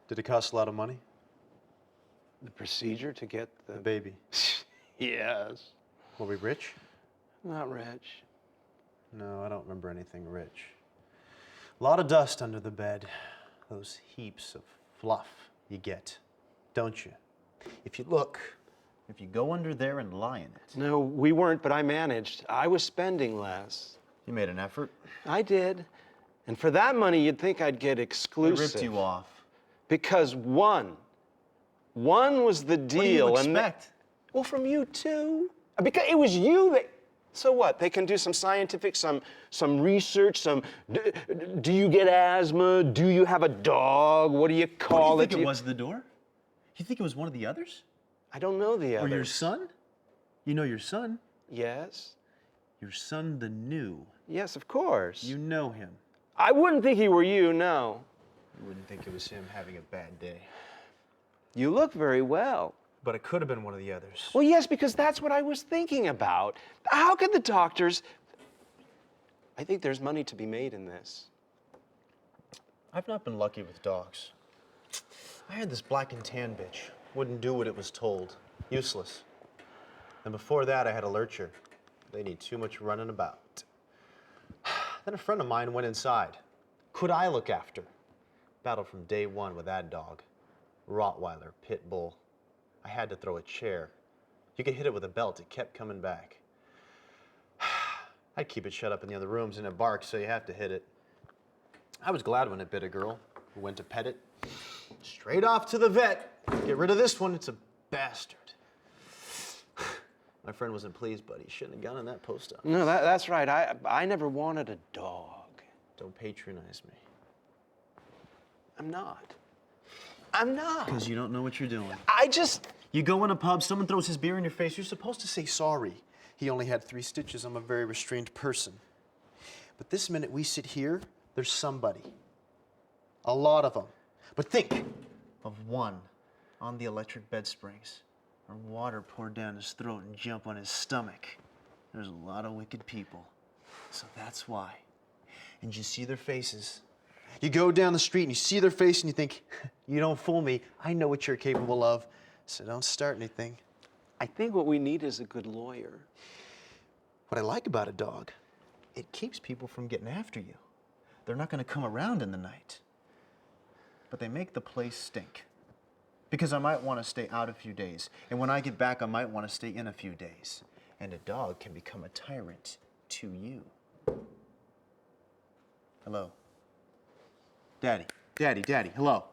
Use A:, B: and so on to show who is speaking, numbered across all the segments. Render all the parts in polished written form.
A: Did it cost a lot of money?
B: The procedure to get
A: The baby.
B: Yes.
A: Were we rich?
B: Not rich.
A: No, I don't remember anything rich. A lot of dust under the bed. Those heaps of fluff you get, don't you? If you look, if you go under there and lie in it.
B: No, we weren't, but I managed. I was spending less.
A: You made an effort.
B: I did. And for that money, you'd think I'd get
A: I
B: exclusive.
A: ripped you off.
B: Because one was the deal.
A: What do you expect?
B: Well, from you too. Because it was you that. So what? They can do some scientific, some research, do you get asthma? Do you have a dog? What do you call
A: it? You think it was the door? You think it was one of the others?
B: I don't know the others.
A: Or your son? You know your son?
B: Yes.
A: Your son, the new.
B: Yes, of course.
A: You know him.
B: I wouldn't think he were you, no.
A: You wouldn't think it was him having a bad day.
B: You look very well.
A: But it could have been one of the others.
B: Well, yes, because that's what I was thinking about. How could the doctors... I think there's money to be made in this.
A: I've not been lucky with dogs. I had this black and tan bitch. Wouldn't do what it was told. Useless. And before that, I had a lurcher. They need too much running about. Then a friend of mine went inside. Could I look after? Battled from day one with that dog. Rottweiler, pit bull. I had to throw a chair. You could hit it with a belt, it kept coming back. I'd keep it shut up in the other rooms and it barks, so you have to hit it. I was glad when it bit a girl who went to pet it. Straight off to the vet. Get rid of this one, it's a bastard. My friend wasn't pleased, but he shouldn't have gone in that post office.
B: No, that's right. I never wanted a dog.
A: Don't patronize me.
B: I'm not. I'm not.
A: Because you don't know what you're doing.
B: I just...
A: You go in a pub, someone throws his beer in your face, you're supposed to say sorry. He only had 3 stitches, I'm a very restrained person. But this minute we sit here, there's somebody. A lot of them. But think of one on the electric bed springs, or water poured down his throat and jump on his stomach. There's a lot of wicked people. So that's why. And you see their faces. You go down the street and you see their face and you think, you don't fool me, I know what you're capable of, so don't start anything.
B: I think what we need is a good lawyer.
A: What I like about a dog, it keeps people from getting after you. They're not gonna come around in the night. But they make the place stink. Because I might wanna stay out a few days, and when I get back, I might wanna stay in a few days. And a dog can become a tyrant to you. Hello. Daddy, Daddy, Daddy, hello.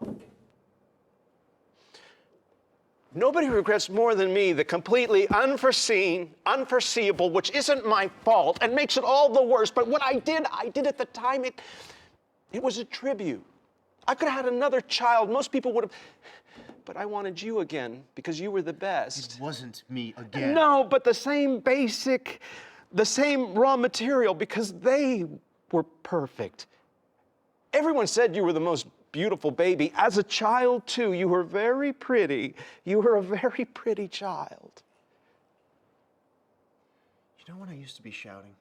B: Nobody regrets more than me the completely unforeseen, unforeseeable, which isn't my fault and makes it all the worse. But what I did at the time, it was a tribute. I could have had another child. Most people would have, but I wanted you again because you were the best.
A: It wasn't me again.
B: No, but the same raw material because they were perfect. Everyone said you were the most beautiful baby. As a child, too, you were very pretty. You were a very pretty child.
A: You know when I used to be shouting?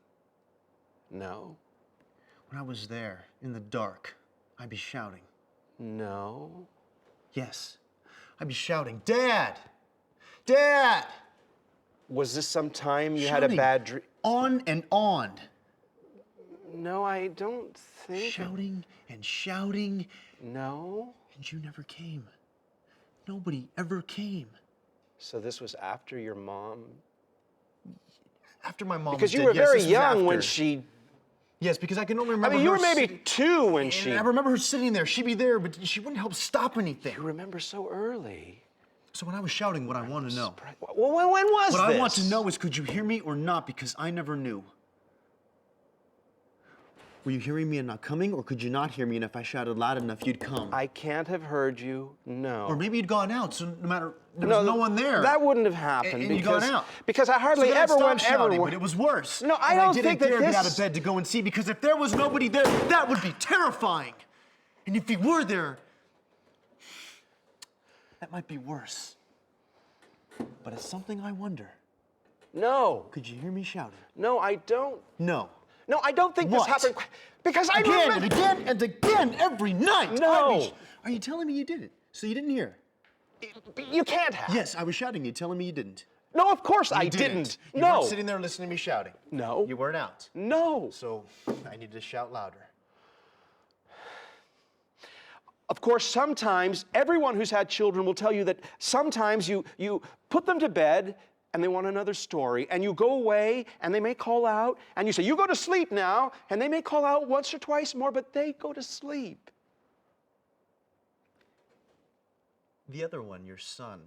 B: No.
A: When I was there, in the dark, I'd be shouting.
B: No.
A: Yes. I'd be shouting, Dad! Dad!
B: Was this some time you
A: Shouting
B: had a bad dream?
A: On and on.
B: No, I don't think.
A: Shouting and shouting.
B: No.
A: And you never came. Nobody ever came.
B: So this was after your mom?
A: After my mom
B: Because
A: was
B: you were
A: dead. Yes,
B: very
A: this was
B: young when
A: after.
B: she...
A: Yes, because I can only remember
B: I mean, you
A: her
B: were maybe 2 when
A: and
B: she...
A: I remember her sitting there. She'd be there, but she wouldn't help stop anything.
B: You remember so early.
A: So when I was shouting, what I want to know.
B: Well, when was
A: What
B: this?
A: I want to know is, could you hear me or not? Because I never knew. Were you hearing me and not coming, or could you not hear me, and if I shouted loud enough, you'd come?
B: I can't have heard you, no.
A: Or maybe you'd gone out, so no matter, there was no one there.
B: That wouldn't have happened.
A: And you'd gone out.
B: Because I hardly
A: so then
B: ever
A: I stopped
B: went
A: shouting,
B: everywhere.
A: But it was worse.
B: No, I
A: and
B: don't
A: I
B: think
A: didn't
B: that
A: dare get out
B: this-
A: of bed to go and see, because if there was nobody there, that would be terrifying. And if he were there, that might be worse. But it's something I wonder.
B: No.
A: Could you hear me shouting?
B: No, I don't.
A: No.
B: No, I don't think
A: What?
B: this happened. Because I
A: Again
B: remember...
A: and again and again every night.
B: No.
A: Are you telling me you did it? So you didn't hear?
B: You can't have.
A: Yes, I was shouting. You telling me you didn't?
B: No, of course I
A: You
B: didn't.
A: You
B: No.
A: weren't sitting there listening to me shouting.
B: No.
A: You weren't out.
B: No.
A: So I needed to shout louder.
B: Of course, sometimes everyone who's had children will tell you that sometimes you put them to bed and they want another story, and you go away and they may call out, and you say, you go to sleep now, and they may call out once or twice more, but they go to sleep.
A: The other one, your son,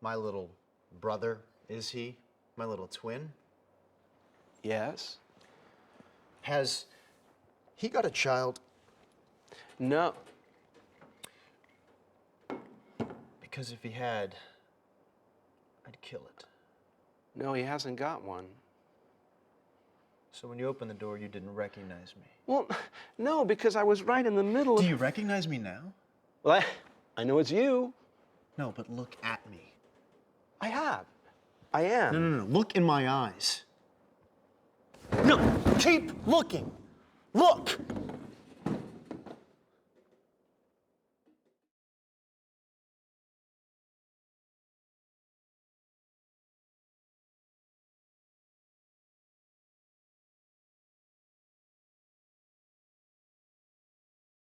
A: my little brother, is he? My little twin?
B: Yes?
A: Has he got a child?
B: No.
A: Because if he had, I'd kill it.
B: No, he hasn't got one.
A: So when you opened the door, you didn't recognize me.
B: Well, no, because I was right in the middle of...
A: Do you recognize me now?
B: Well, I know it's you.
A: No, but look at me.
B: I have. I am.
A: No. Look in my eyes. No, keep looking. Look.